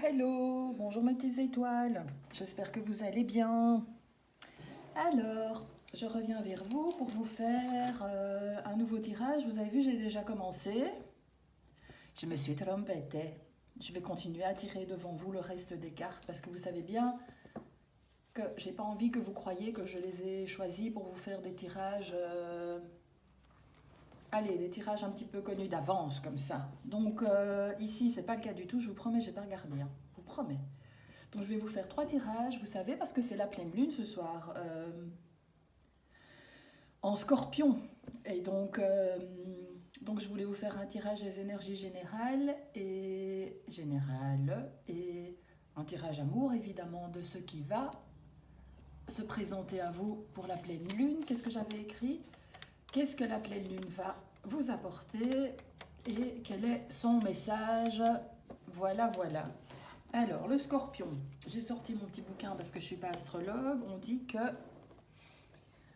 hello, bonjour mes petites étoiles, j'espère que vous allez bien. Alors, je reviens vers vous pour vous faire un nouveau tirage. Vous avez vu, j'ai déjà commencé. Je me suis trompée. Je vais continuer à tirer devant vous le reste des cartes parce que vous savez bien que j'ai pas envie que vous croyiez que je les ai choisis pour vous faire des tirages... Allez, des tirages un petit peu connus d'avance comme ça. Donc ici, c'est pas le cas du tout, je vous promets, j'ai pas regardé. Hein. Je vous promets. Donc je vais vous faire 3 tirages, vous savez, parce que c'est la pleine lune ce soir, en scorpion. Et donc je voulais vous faire un tirage des énergies générales et un tirage amour, évidemment, de ce qui va se présenter à vous pour la pleine lune. Qu'est-ce que j'avais écrit? Qu'est-ce que la pleine lune va vous apporter et quel est son message? Voilà, voilà. Alors, le scorpion. J'ai sorti mon petit bouquin parce que je ne suis pas astrologue. On dit que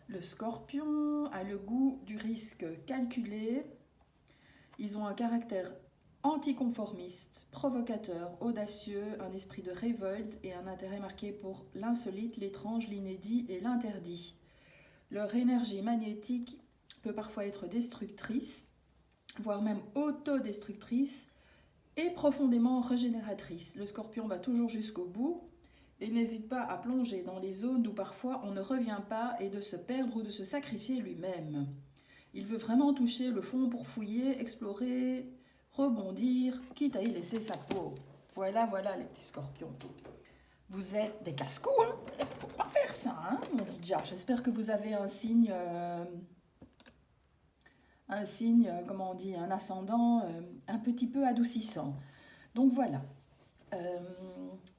le scorpion a le goût du risque calculé. Ils ont un caractère anticonformiste, provocateur, audacieux, un esprit de révolte et un intérêt marqué pour l'insolite, l'étrange, l'inédit et l'interdit. Leur énergie magnétique peut parfois être destructrice, voire même autodestructrice, et profondément régénératrice. Le scorpion va toujours jusqu'au bout et n'hésite pas à plonger dans les zones où parfois on ne revient pas et de se perdre ou de se sacrifier lui-même. Il veut vraiment toucher le fond pour fouiller, explorer, rebondir, quitte à y laisser sa peau. Voilà, voilà les petits scorpions. Vous êtes des casse-cou, hein? Faut pas faire ça, hein, mon Didja. J'espère que vous avez un signe, comment on dit, un ascendant un petit peu adoucissant. Donc voilà.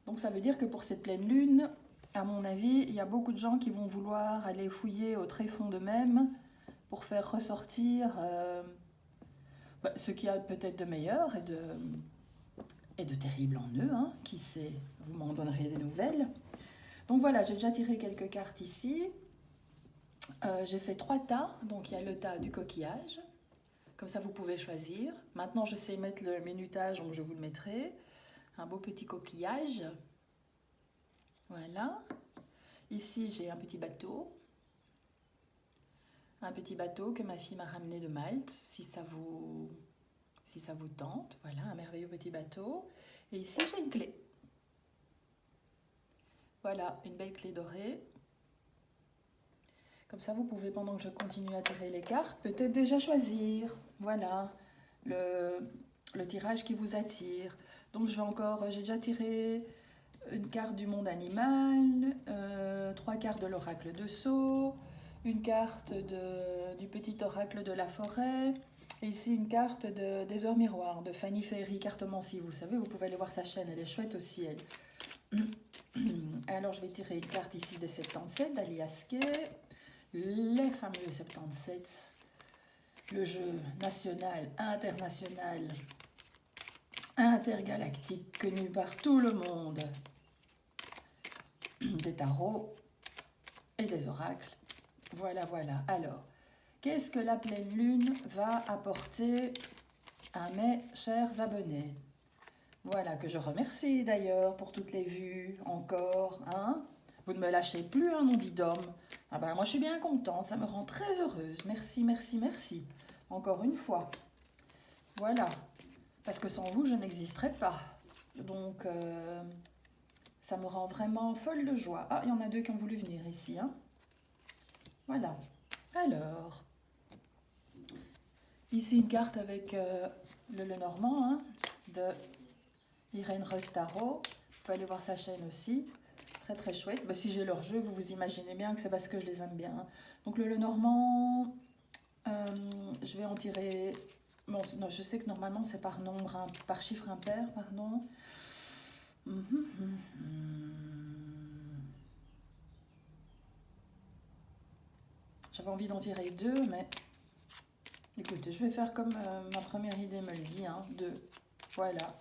Donc ça veut dire que pour cette pleine lune, à mon avis, il y a beaucoup de gens qui vont vouloir aller fouiller au tréfonds d'eux-mêmes pour faire ressortir ce qu'il y a peut-être de meilleur et de terrible en eux, hein, qui sait, vous m'en donnerez des nouvelles. Donc voilà, j'ai déjà tiré quelques cartes ici. J'ai fait 3 tas, donc il y a le tas du coquillage, comme ça vous pouvez choisir. Maintenant je sais mettre le minutage, donc je vous le mettrai. Un beau petit coquillage. Voilà. Ici j'ai un petit bateau. Un petit bateau que ma fille m'a ramené de Malte, si ça vous tente. Voilà, un merveilleux petit bateau. Et ici j'ai une clé. Voilà, une belle clé dorée. Comme ça, vous pouvez, pendant que je continue à tirer les cartes, peut-être déjà choisir, voilà, le tirage qui vous attire. Donc, j'ai déjà tiré une carte du monde animal, 3 cartes de l'oracle de Sceaux, une carte du petit oracle de la forêt, et ici une carte des heures miroirs de Fanny Ferry, cartomancie. Vous savez, vous pouvez aller voir sa chaîne, elle est chouette aussi, elle. Alors, je vais tirer une carte ici des 77 d'Alias Kay. Les fameux 77, le jeu national, international, intergalactique, connu par tout le monde, des tarots et des oracles. Voilà, voilà. Alors, qu'est-ce que la pleine lune va apporter à mes chers abonnés? Voilà, que je remercie d'ailleurs pour toutes les vues, encore, hein? Vous ne me lâchez plus, hein, mon dit d'homme. Ah ben, moi, je suis bien contente, ça me rend très heureuse. Merci, merci, merci. Encore une fois. Voilà. Parce que sans vous, je n'existerais pas. Donc, ça me rend vraiment folle de joie. Ah, il y en a 2 qui ont voulu venir ici, hein. Voilà. Alors, ici, une carte avec le Lenormand, hein, de Irène Restaro. Vous pouvez aller voir sa chaîne aussi. Très très chouette. Bah, si j'ai leur jeu, vous vous imaginez bien que c'est parce que je les aime bien. Hein. Donc le Lenormand, je vais en tirer... Bon, non, je sais que normalement c'est par nombre, hein, par chiffre impair, pardon. J'avais envie d'en tirer 2, mais... Écoutez, je vais faire comme ma première idée me le dit. Hein, 2. Voilà.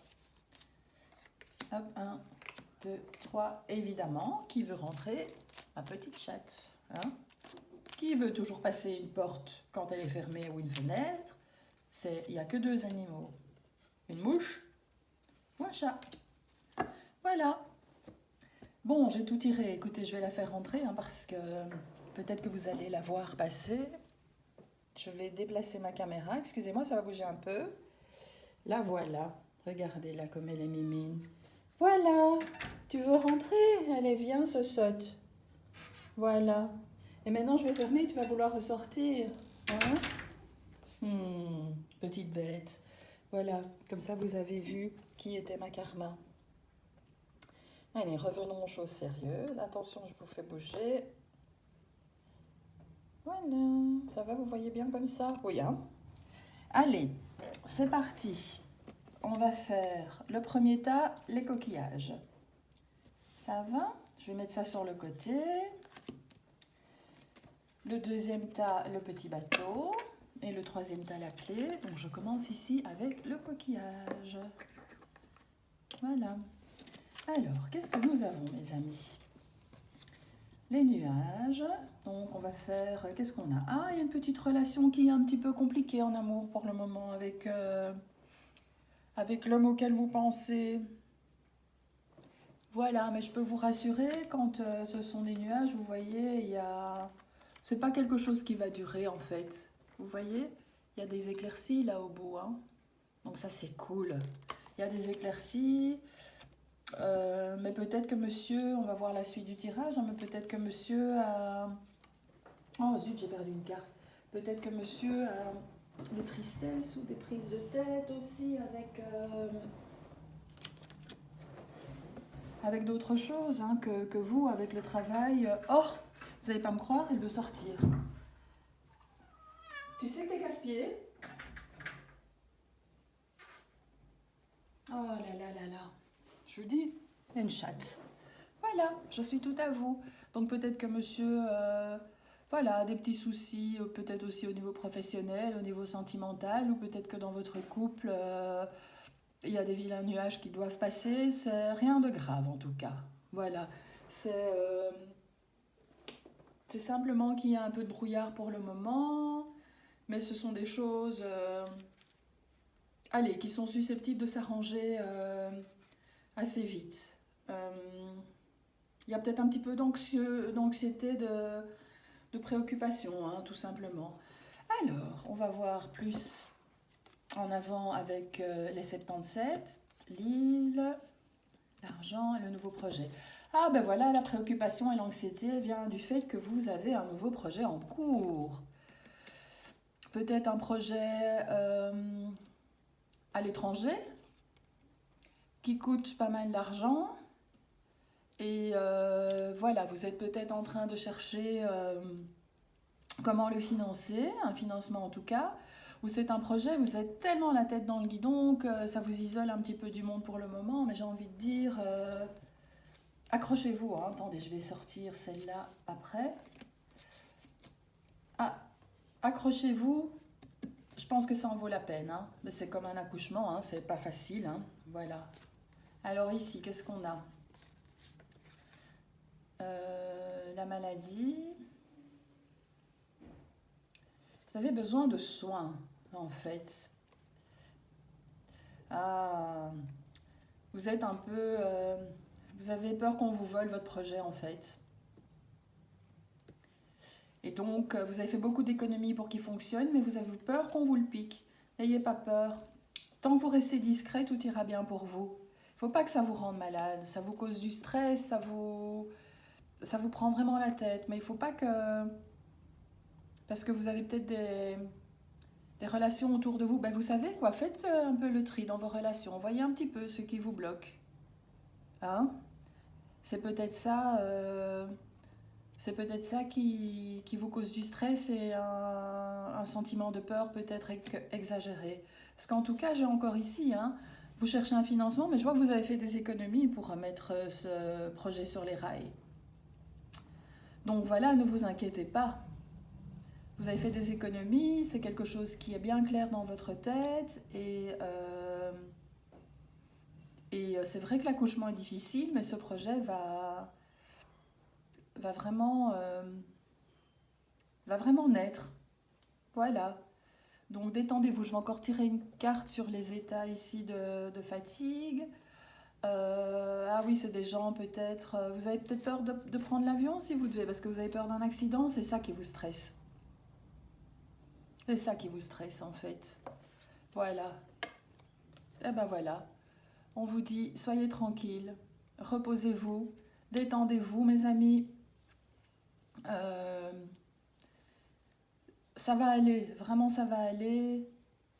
Hop, 1, 2, 3. Évidemment, qui veut rentrer? Ma petite chatte. Hein? Qui veut toujours passer une porte quand elle est fermée ou une fenêtre? Il n'y a que 2 animaux. Une mouche ou un chat. Voilà. Bon, j'ai tout tiré. Écoutez, je vais la faire rentrer hein, parce que peut-être que vous allez la voir passer. Je vais déplacer ma caméra. Excusez-moi, ça va bouger un peu. La voilà. Regardez là comme elle est mimine. Voilà. Tu veux rentrer? Allez, viens, ce saute. Voilà. Et maintenant, je vais fermer. Tu vas vouloir ressortir. Hein? Petite bête. Voilà. Comme ça, vous avez vu qui était ma karma. Allez, revenons aux choses sérieuses. Attention, je vous fais bouger. Voilà. Ça va, vous voyez bien comme ça? Oui, hein? Allez, c'est parti. On va faire le premier tas, les coquillages. Ça va? Je vais mettre ça sur le côté. Le deuxième tas, le petit bateau. Et le troisième tas, la clé. Donc je commence ici avec le coquillage. Voilà. Alors, qu'est-ce que nous avons, mes amis? Les nuages. Donc on va faire... Qu'est-ce qu'on a? Ah, il y a une petite relation qui est un petit peu compliquée en amour pour le moment avec l'homme auquel vous pensez. Voilà, mais je peux vous rassurer, quand ce sont des nuages, vous voyez, il y a... C'est pas quelque chose qui va durer en fait. Vous voyez, il y a des éclaircies là au bout, hein. Donc ça c'est cool. Il y a des éclaircies, mais peut-être que monsieur, on va voir la suite du tirage, hein, mais peut-être que monsieur a... Oh zut, j'ai perdu une carte. Peut-être que monsieur a des tristesses ou des prises de tête aussi avec d'autres choses hein, que vous, avec le travail. Oh, vous n'allez pas me croire, il veut sortir. Tu sais que t'es casse-pied? Oh là là là là. Je vous dis, il y a une chatte. Voilà, je suis tout à vous. Donc peut-être que monsieur, voilà, a des petits soucis, peut-être aussi au niveau professionnel, au niveau sentimental, ou peut-être que dans votre couple, il y a des vilains nuages qui doivent passer. C'est rien de grave en tout cas. Voilà, c'est simplement qu'il y a un peu de brouillard pour le moment, mais ce sont des choses, allez, qui sont susceptibles de s'arranger assez vite. Il y a peut-être un petit peu d'anxiété, de préoccupation, hein, tout simplement. Alors, on va voir plus en avant avec les 77, l'île, l'argent et le nouveau projet. Ah ben voilà, la préoccupation et l'anxiété vient du fait que vous avez un nouveau projet en cours. Peut-être un projet à l'étranger qui coûte pas mal d'argent. Et voilà, vous êtes peut-être en train de chercher comment le financer, un financement en tout cas. Ou c'est un projet, vous êtes tellement la tête dans le guidon que ça vous isole un petit peu du monde pour le moment. Mais j'ai envie de dire... accrochez-vous, hein. Attendez, je vais sortir celle-là après. Ah, accrochez-vous, je pense que ça en vaut la peine. Hein. Mais c'est comme un accouchement, hein. C'est pas facile. Hein. Voilà. Alors ici, qu'est-ce qu'on a? La maladie. Vous avez besoin de soins, en fait. Ah, vous êtes un peu... vous avez peur qu'on vous vole votre projet, en fait. Et donc, vous avez fait beaucoup d'économies pour qu'il fonctionne, mais vous avez peur qu'on vous le pique. N'ayez pas peur. Tant que vous restez discret, tout ira bien pour vous. Il ne faut pas que ça vous rende malade. Ça vous cause du stress, ça vous prend vraiment la tête. Mais il ne faut pas que... Parce que vous avez peut-être des relations autour de vous. Ben, vous savez quoi, faites un peu le tri dans vos relations. Voyez un petit peu ce qui vous bloque. Hein? C'est peut-être ça... C'est peut-être ça qui vous cause du stress et un sentiment de peur peut-être exagéré. Parce qu'en tout cas, j'ai encore ici, hein, vous cherchez un financement, mais je vois que vous avez fait des économies pour remettre ce projet sur les rails. Donc voilà, ne vous inquiétez pas. Vous avez fait des économies, c'est quelque chose qui est bien clair dans votre tête et c'est vrai que l'accouchement est difficile, mais ce projet va vraiment naître. Voilà. Donc détendez-vous. Je vais encore tirer une carte sur les états ici de fatigue. Ah oui, c'est des gens peut-être... vous avez peut-être peur de prendre l'avion si vous devez, parce que vous avez peur d'un accident, c'est ça qui vous stresse. C'est ça qui vous stresse en fait. Voilà. Et ben voilà. On vous dit, soyez tranquille, reposez-vous, détendez-vous mes amis. Euh, Ça va aller, vraiment ça va aller.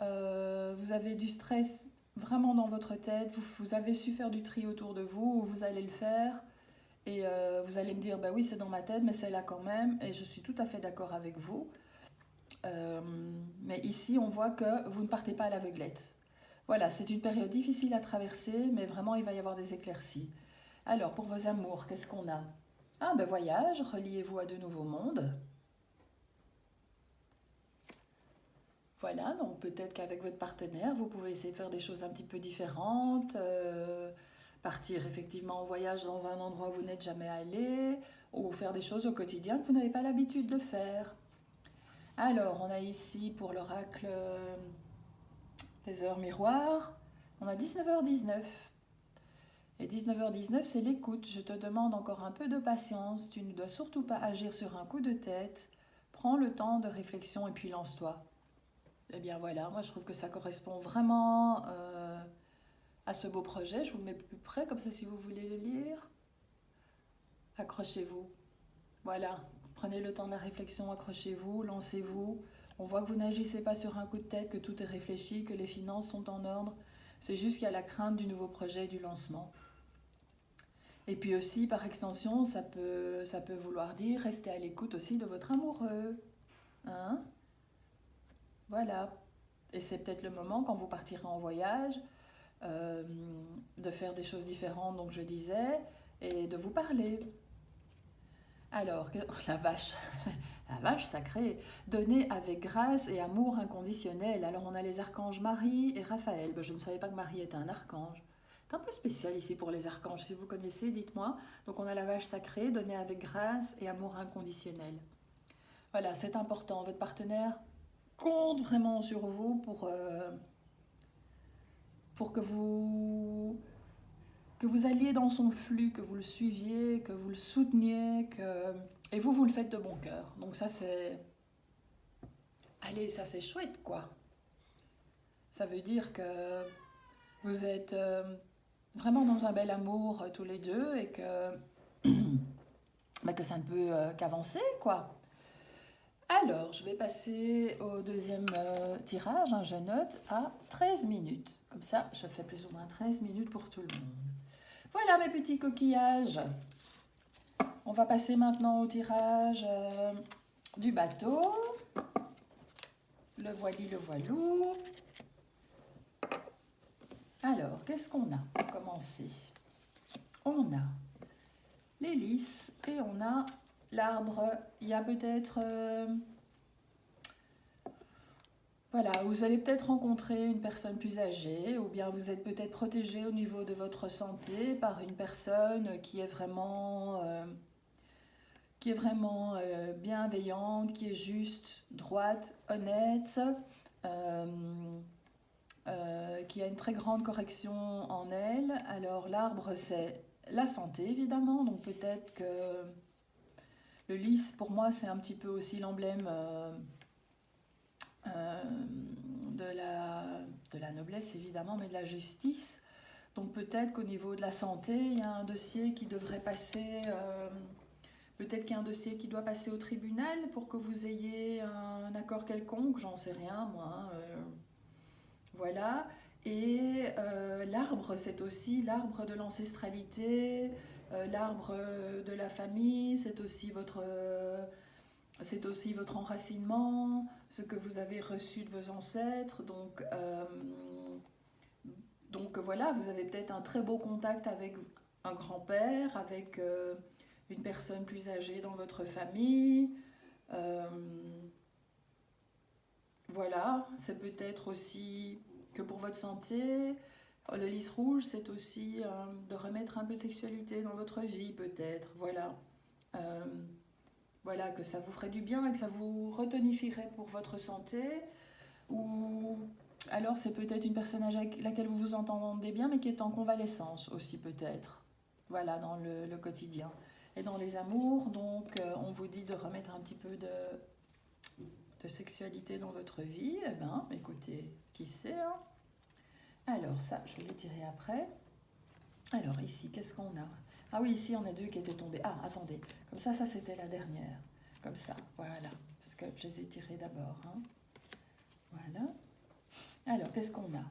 Vous avez du stress vraiment dans votre tête, vous avez su faire du tri autour de vous, vous allez le faire. Et vous allez me dire, bah oui, c'est dans ma tête, mais c'est là quand même. Et je suis tout à fait d'accord avec vous. Euh, mais ici, on voit que vous ne partez pas à l'aveuglette. Voilà, c'est une période difficile à traverser, mais vraiment, il va y avoir des éclaircies. Alors, pour vos amours, qu'est-ce qu'on a? Ah, ben voyage, reliez-vous à de nouveaux mondes. Voilà, donc peut-être qu'avec votre partenaire, vous pouvez essayer de faire des choses un petit peu différentes, partir effectivement en voyage dans un endroit où vous n'êtes jamais allé, ou faire des choses au quotidien que vous n'avez pas l'habitude de faire. Alors, on a ici pour l'oracle des heures miroirs, on a 19h19. Et 19h19, c'est l'écoute. Je te demande encore un peu de patience, tu ne dois surtout pas agir sur un coup de tête. Prends le temps de réflexion et puis lance-toi. Eh bien voilà, moi je trouve que ça correspond vraiment à ce beau projet. Je vous le mets plus près, comme ça si vous voulez le lire. Accrochez-vous. Voilà, prenez le temps de la réflexion, accrochez-vous, lancez-vous. On voit que vous n'agissez pas sur un coup de tête, que tout est réfléchi, que les finances sont en ordre. C'est juste qu'il y a la crainte du nouveau projet, du lancement. Et puis aussi, par extension, ça peut vouloir dire rester à l'écoute aussi de votre amoureux. Hein? Voilà. Et c'est peut-être le moment, quand vous partirez en voyage, euh, de faire des choses différentes, donc je disais, et de vous parler. Alors, la vache, la vache sacrée, donner avec grâce et amour inconditionnel. Alors, on a les archanges Marie et Raphaël. Ben, je ne savais pas que Marie était un archange. C'est un peu spécial ici pour les archanges. Si vous connaissez, dites-moi. Donc, on a la vache sacrée, donner avec grâce et amour inconditionnel. Voilà, c'est important. Votre partenaire compte vraiment sur vous pour que vous alliez dans son flux, que vous le suiviez, que vous le souteniez, et vous le faites de bon cœur. Donc ça, c'est... Allez, ça, c'est chouette, quoi. Ça veut dire que vous êtes vraiment dans un bel amour tous les deux et que ça ne peut qu'avancer, quoi. Alors, je vais passer au deuxième tirage. Je note à 13 minutes. Comme ça, je fais plus ou moins 13 minutes pour tout le monde. Voilà mes petits coquillages. On va passer maintenant au tirage du bateau. Le voili, le voilou. Alors, qu'est-ce qu'on a pour commencer? On a l'hélice et on a l'arbre. Il y a peut-être... voilà, vous allez peut-être rencontrer une personne plus âgée ou bien vous êtes peut-être protégé au niveau de votre santé par une personne qui est vraiment bienveillante, qui est juste, droite, honnête, euh, qui a une très grande correction en elle. Alors l'arbre, c'est la santé, évidemment. Donc peut-être que le lys, pour moi, c'est un petit peu aussi l'emblème de la noblesse, évidemment, mais de la justice. Donc peut-être qu'au niveau de la santé, il y a un dossier qui devrait passer... peut-être qu'il y a un dossier qui doit passer au tribunal pour que vous ayez un accord quelconque, j'en sais rien, moi. Voilà. Et l'arbre, c'est aussi l'arbre de l'ancestralité, l'arbre de la famille, c'est aussi votre enracinement, ce que vous avez reçu de vos ancêtres. Donc voilà, vous avez peut-être un très beau contact avec un grand-père, avec une personne plus âgée dans votre famille. Euh, voilà, c'est peut-être aussi que pour votre santé, le lys rouge, c'est aussi de remettre un peu de sexualité dans votre vie, peut-être. Voilà. Euh, voilà, que ça vous ferait du bien et que ça vous retonifierait pour votre santé. Ou Alors c'est peut-être une personne avec laquelle vous vous entendez bien, mais qui est en convalescence aussi peut-être. Voilà, dans le quotidien. Et dans les amours, donc on vous dit de remettre un petit peu de sexualité dans votre vie. Eh bien, écoutez, qui sait, hein? Alors ça, je vais les tirer après. Alors ici, qu'est-ce qu'on a? Ah oui, ici on a deux qui étaient tombés. Ah, attendez, comme ça c'était la dernière. Comme ça, voilà. Parce que je les ai tirés d'abord, hein. Voilà. Alors, qu'est-ce qu'on a?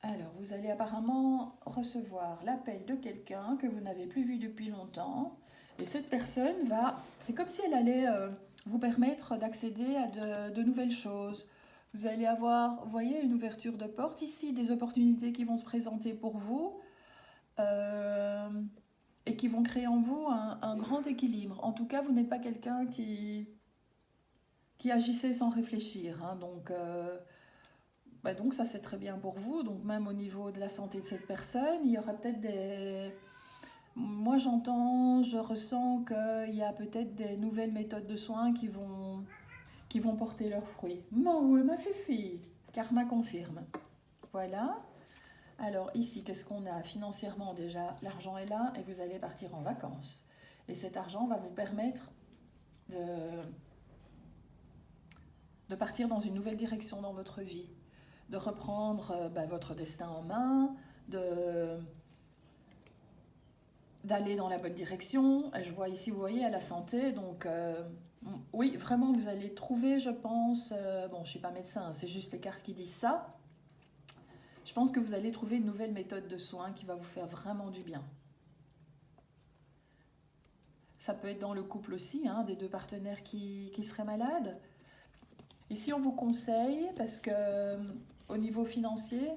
Alors, vous allez apparemment recevoir l'appel de quelqu'un que vous n'avez plus vu depuis longtemps. Et cette personne va... C'est comme si elle allait vous permettre d'accéder à de nouvelles choses. Vous allez avoir, vous voyez, une ouverture de porte ici, des opportunités qui vont se présenter pour vous euh, et qui vont créer en vous un grand équilibre. En tout cas, vous n'êtes pas quelqu'un qui agissait sans réfléchir, hein. Donc ça c'est très bien pour vous. Donc même au niveau de la santé de cette personne, il y aura peut-être des... Moi j'entends, je ressens qu'il y a peut-être des nouvelles méthodes de soins qui vont porter leurs fruits. Oui, ma fifi, karma confirme. Voilà. Alors ici, qu'est-ce qu'on a financièrement déjà? L'argent est là et vous allez partir en vacances. Et cet argent va vous permettre de, de partir dans une nouvelle direction dans votre vie, de reprendre votre destin en main, d'aller dans la bonne direction. Et je vois ici, vous voyez, à la santé, donc oui, vraiment, vous allez trouver, je pense, bon, je ne suis pas médecin, c'est juste les cartes qui disent ça, je pense que vous allez trouver une nouvelle méthode de soins qui va vous faire vraiment du bien. Ça peut être dans le couple aussi, hein, des deux partenaires qui seraient malades. Ici, on vous conseille, parce que au niveau financier,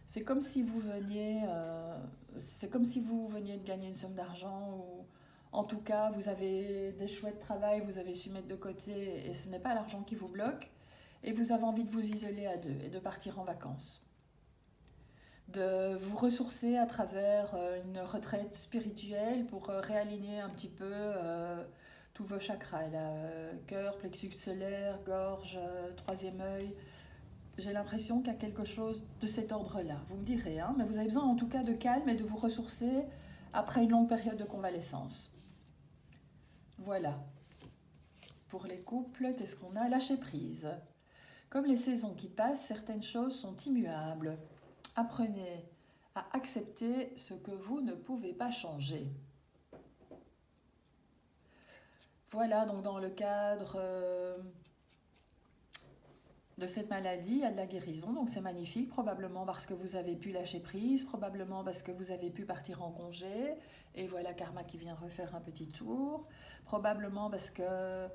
c'est comme si vous veniez, de gagner une somme d'argent, ou en tout cas, vous avez des chouettes de travail, vous avez su mettre de côté, et ce n'est pas l'argent qui vous bloque, et vous avez envie de vous isoler à deux et de partir en vacances. De vous ressourcer à travers une retraite spirituelle pour réaligner un petit peu tous vos chakras, là, cœur, plexus solaire, gorge, troisième œil. J'ai l'impression qu'il y a quelque chose de cet ordre-là. Vous me direz, hein, mais vous avez besoin en tout cas de calme et de vous ressourcer après une longue période de convalescence. Voilà. Pour les couples, qu'est-ce qu'on a? Lâcher prise. Comme les saisons qui passent, certaines choses sont immuables. Apprenez à accepter ce que vous ne pouvez pas changer. Voilà, donc dans le cadre de cette maladie, il y a de la guérison, donc c'est magnifique, probablement parce que vous avez pu lâcher prise, probablement parce que vous avez pu partir en congé, et voilà Karma qui vient refaire un petit tour, probablement parce que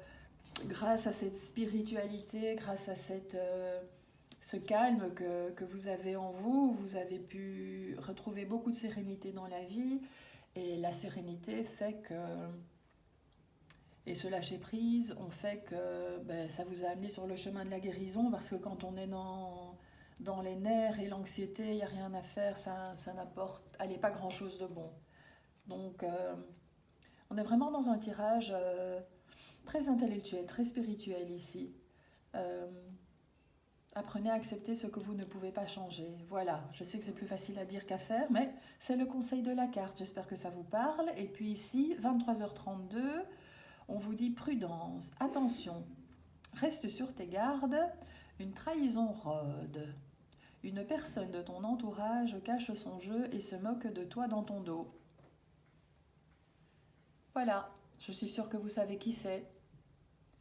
grâce à cette spiritualité, grâce à ce calme que vous avez en vous, vous avez pu retrouver beaucoup de sérénité dans la vie, et la sérénité fait que... Et ce lâcher prise, on fait que ça vous a amené sur le chemin de la guérison, parce que quand on est dans les nerfs et l'anxiété, il n'y a rien à faire, ça n'apporte pas grand-chose de bon. Donc on est vraiment dans un tirage très intellectuel, très spirituel ici. Apprenez à accepter ce que vous ne pouvez pas changer. Voilà, je sais que c'est plus facile à dire qu'à faire, mais c'est le conseil de la carte. J'espère que ça vous parle. Et puis ici, 23h32, on vous dit prudence, attention, reste sur tes gardes, une trahison rôde. Une personne de ton entourage cache son jeu et se moque de toi dans ton dos. Voilà, je suis sûre que vous savez qui c'est.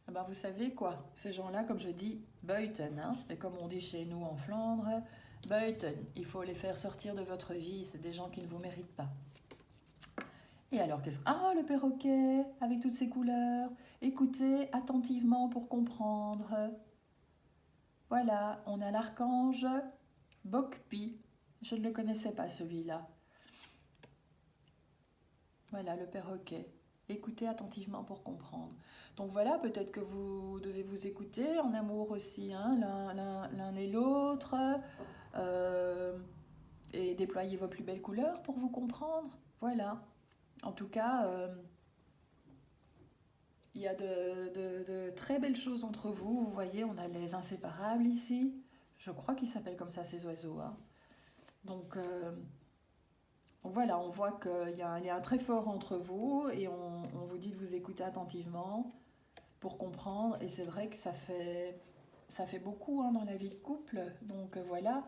Eh ben vous savez quoi, ces gens-là, comme je dis, buiten, hein, et comme on dit chez nous en Flandre, buiten, il faut les faire sortir de votre vie, c'est des gens qui ne vous méritent pas. Et alors, qu'est-ce que... Ah, le perroquet, avec toutes ses couleurs. Écoutez attentivement pour comprendre. Voilà, on a l'archange Bokpi. Je ne le connaissais pas, celui-là. Voilà, le perroquet. Écoutez attentivement pour comprendre. Donc voilà, peut-être que vous devez vous écouter en amour aussi, hein, l'un et l'autre, et déployer vos plus belles couleurs pour vous comprendre. Voilà. En tout cas, Il y a de très belles choses entre vous. Vous voyez, on a les inséparables ici. Je crois qu'ils s'appellent comme ça, ces oiseaux, hein. Donc, voilà, on voit qu'il y a un lien très fort entre vous et on vous dit de vous écouter attentivement pour comprendre. Et c'est vrai que ça fait beaucoup, hein, dans la vie de couple. Donc, voilà.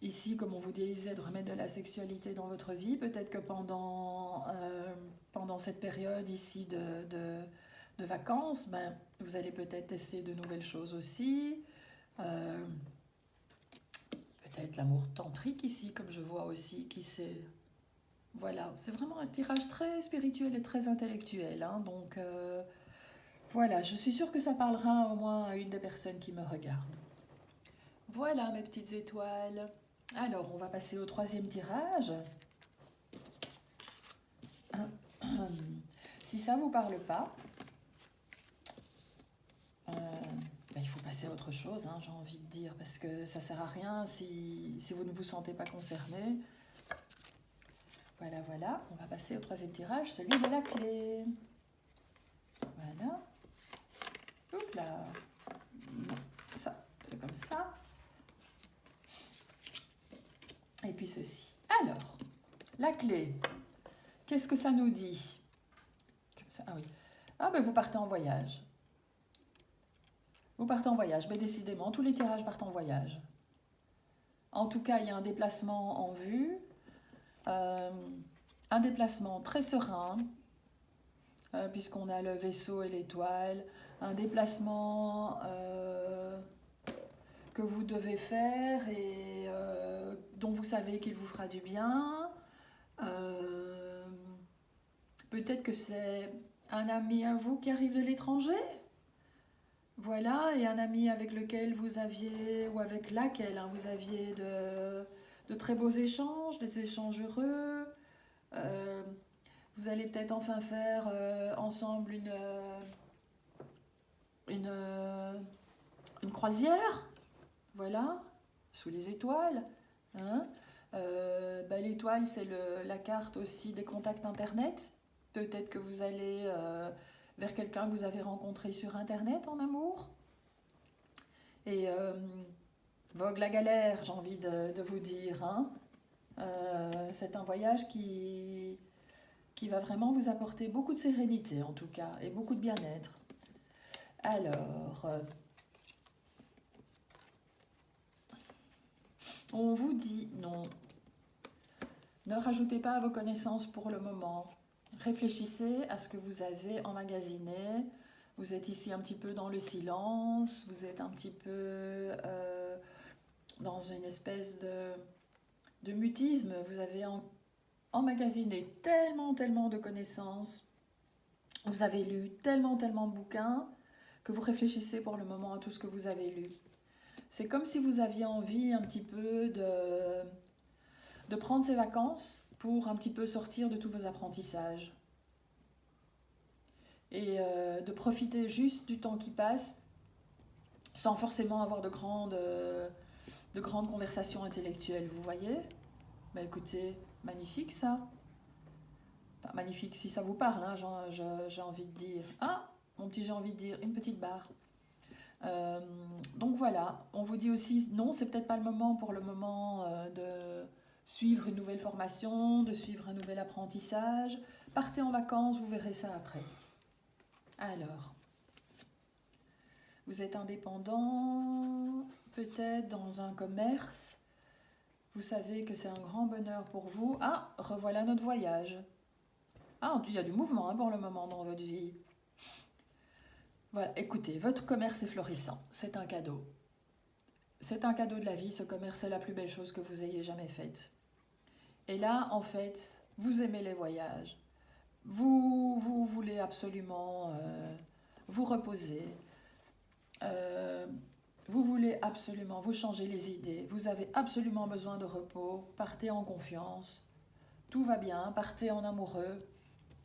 Ici, comme on vous disait, de remettre de la sexualité dans votre vie. Peut-être que pendant cette période ici de vacances, ben, vous allez peut-être tester de nouvelles choses aussi. Euh, Peut-être l'amour tantrique ici, comme je vois aussi, qui s'est... Voilà, c'est vraiment un tirage très spirituel et très intellectuel, hein. Donc, voilà, je suis sûre que ça parlera au moins à une des personnes qui me regardent. Voilà, mes petites étoiles. Alors, on va passer au troisième tirage. Si ça ne vous parle pas, ben, il faut passer à autre chose, hein, j'ai envie de dire, parce que ça ne sert à rien si vous ne vous sentez pas concerné. Voilà, voilà, on va passer au troisième tirage, celui de la clé. Voilà. Oups là. Ça, c'est comme ça. Et puis ceci. Alors, la clé, qu'est-ce que ça nous dit? Comme ça, ah oui. Ah ben vous partez en voyage. Vous partez en voyage. Mais décidément, tous les tirages partent en voyage. En tout cas, il y a un déplacement en vue. Un déplacement très serein, puisqu'on a le vaisseau et l'étoile. Un déplacement que vous devez faire et dont vous savez qu'il vous fera du bien. Peut-être que c'est un ami à vous qui arrive de l'étranger. Voilà, et un ami avec lequel vous aviez, ou avec laquelle, hein, vous aviez de très beaux échanges, des échanges heureux. Euh, Vous allez peut-être enfin faire ensemble une, une croisière, voilà, sous les étoiles, hein. Bah, l'étoile, c'est la carte aussi des contacts Internet. Peut-être que vous allez vers quelqu'un que vous avez rencontré sur Internet en amour. Et vogue la galère, j'ai envie de vous dire, hein. C'est un voyage qui va vraiment vous apporter beaucoup de sérénité en tout cas, et beaucoup de bien-être. Alors, on vous dit non. Ne rajoutez pas à vos connaissances pour le moment. Réfléchissez à ce que vous avez emmagasiné. Vous êtes ici un petit peu dans le silence, vous êtes un petit peu dans une espèce de mutisme. Vous avez emmagasiné tellement de connaissances. Vous avez lu tellement de bouquins que vous réfléchissez pour le moment à tout ce que vous avez lu. C'est comme si vous aviez envie un petit peu de prendre ces vacances pour un petit peu sortir de tous vos apprentissages. Et de profiter juste du temps qui passe sans forcément avoir de grandes conversations intellectuelles, vous voyez? Bah écoutez, magnifique ça. Enfin, magnifique si ça vous parle, hein, j'ai envie de dire. Ah, mon petit j'ai envie de dire, une petite barre. Donc voilà, on vous dit aussi, non, c'est peut-être pas le moment pour le moment de suivre une nouvelle formation, de suivre un nouvel apprentissage. Partez en vacances, vous verrez ça après. Alors, vous êtes indépendant, peut-être dans un commerce. Vous savez que c'est un grand bonheur pour vous. Ah, revoilà notre voyage. Ah, il y a du mouvement, hein, pour le moment dans votre vie. Voilà, écoutez, votre commerce est florissant. C'est un cadeau. C'est un cadeau de la vie. Ce commerce est la plus belle chose que vous ayez jamais faite. Et là, en fait, vous aimez les voyages. Vous voulez absolument vous reposer. Vous voulez absolument vous changer les idées. Vous avez absolument besoin de repos. Partez en confiance. Tout va bien. Partez en amoureux.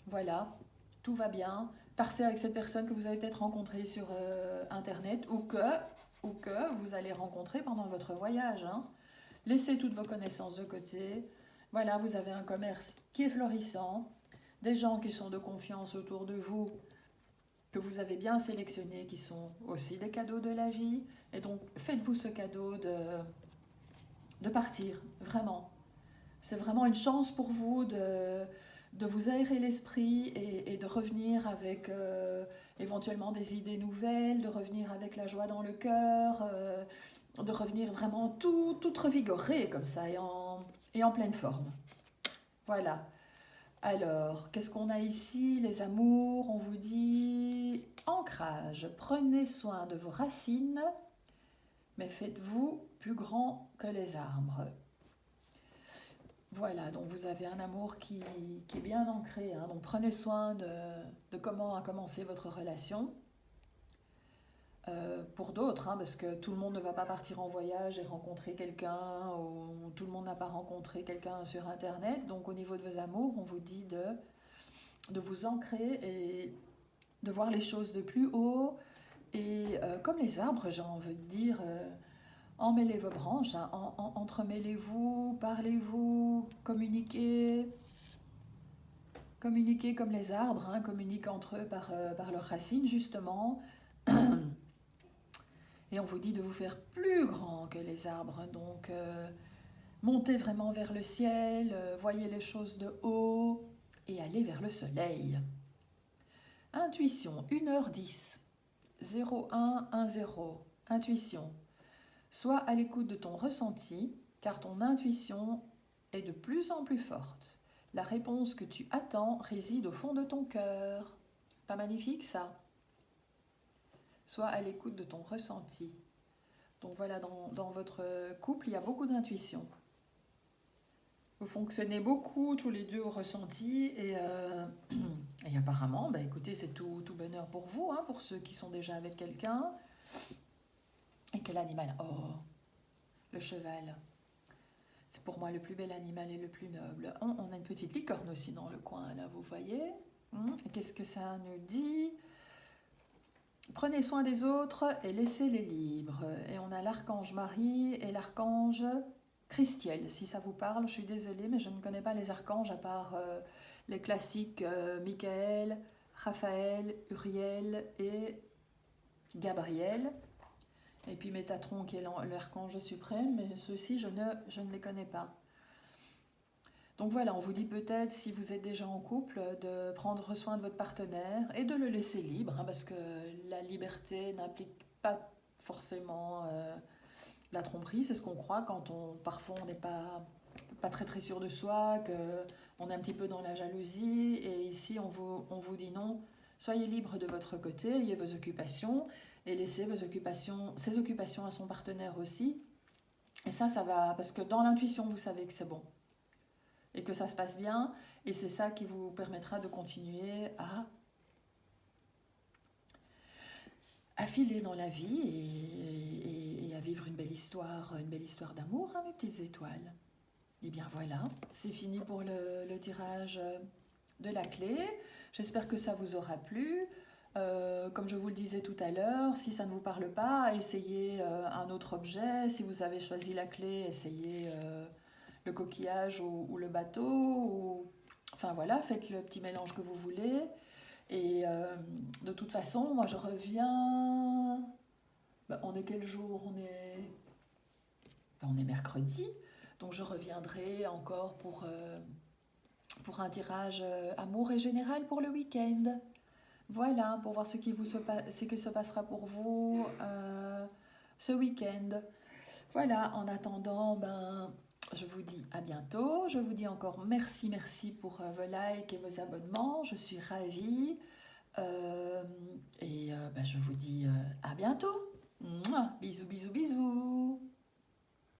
Voilà, tout va bien. Partez avec cette personne que vous avez peut-être rencontrée sur Internet ou que vous allez rencontrer pendant votre voyage, hein. Laissez toutes vos connaissances de côté. Voilà, vous avez un commerce qui est florissant, des gens qui sont de confiance autour de vous que vous avez bien sélectionnés, qui sont aussi des cadeaux de la vie. Et donc, faites-vous ce cadeau de partir, vraiment. C'est vraiment une chance pour vous de vous aérer l'esprit et de revenir avec éventuellement des idées nouvelles, de revenir avec la joie dans le cœur, de revenir vraiment tout revigoré comme ça et en pleine forme. Voilà. Alors, qu'est-ce qu'on a ici? Les amours, on vous dit ancrage. Prenez soin de vos racines, mais faites-vous plus grand que les arbres. Voilà, donc vous avez un amour qui est bien ancré. Hein. Donc prenez soin de comment a commencé votre relation. Pour d'autres, hein, parce que tout le monde ne va pas partir en voyage et rencontrer quelqu'un, ou tout le monde n'a pas rencontré quelqu'un sur Internet. Donc au niveau de vos amours, on vous dit de vous ancrer et de voir les choses de plus haut. Et comme les arbres, j'ai envie de dire, emmêlez vos branches, hein, entremêlez-vous, parlez-vous, communiquez. Communiquez comme les arbres, hein, communiquent entre eux par leurs racines, justement. Et on vous dit de vous faire plus grand que les arbres. Donc, montez vraiment vers le ciel, voyez les choses de haut et allez vers le soleil. Intuition, 1h10, 0110. Intuition. Sois à l'écoute de ton ressenti, car ton intuition est de plus en plus forte. La réponse que tu attends réside au fond de ton cœur. Pas magnifique ça? Sois à l'écoute de ton ressenti. Donc voilà, dans votre couple, il y a beaucoup d'intuition. Vous fonctionnez beaucoup tous les deux au ressenti et apparemment, bah, écoutez, c'est tout bonheur pour vous, hein, pour ceux qui sont déjà avec quelqu'un. Et quel animal? Oh, le cheval. C'est pour moi le plus bel animal et le plus noble. On a une petite licorne aussi dans le coin, là, vous voyez. Et qu'est-ce que ça nous dit? Prenez soin des autres et laissez-les libres. Et on a l'archange Marie et l'archange Christiel. Si ça vous parle, je suis désolée, mais je ne connais pas les archanges à part les classiques Michael, Raphaël, Uriel et Gabriel. Et puis Métatron qui est l'archange suprême, mais ceux-ci, je ne les connais pas. Donc voilà, on vous dit peut-être, si vous êtes déjà en couple, de prendre soin de votre partenaire et de le laisser libre, hein, parce que la liberté n'implique pas forcément la tromperie, c'est ce qu'on croit quand parfois on n'est pas très sûr de soi, qu'on est un petit peu dans la jalousie, et ici on vous dit non, soyez libre de votre côté, ayez vos occupations, et laissez ses occupations à son partenaire aussi. Et ça va, parce que dans l'intuition, vous savez que c'est bon. Et que ça se passe bien, et c'est ça qui vous permettra de continuer à filer dans la vie et à vivre une belle histoire d'amour, hein, mes petites étoiles. Et bien voilà, c'est fini pour le tirage de la clé. J'espère que ça vous aura plu. Comme je vous le disais tout à l'heure, si ça ne vous parle pas, essayez un autre objet. Si vous avez choisi la clé, essayez le coquillage ou le bateau. Enfin voilà, faites le petit mélange que vous voulez. Et de toute façon, moi je reviens... on est quel jour? On est mercredi. Donc je reviendrai encore pour un tirage amour et général pour le week-end. Voilà, pour voir ce qui se passera pour vous ce week-end. Voilà, en attendant, je vous dis à bientôt. Je vous dis encore merci pour vos likes et vos abonnements. Je suis ravie. Je vous dis à bientôt. Mouah, bisous.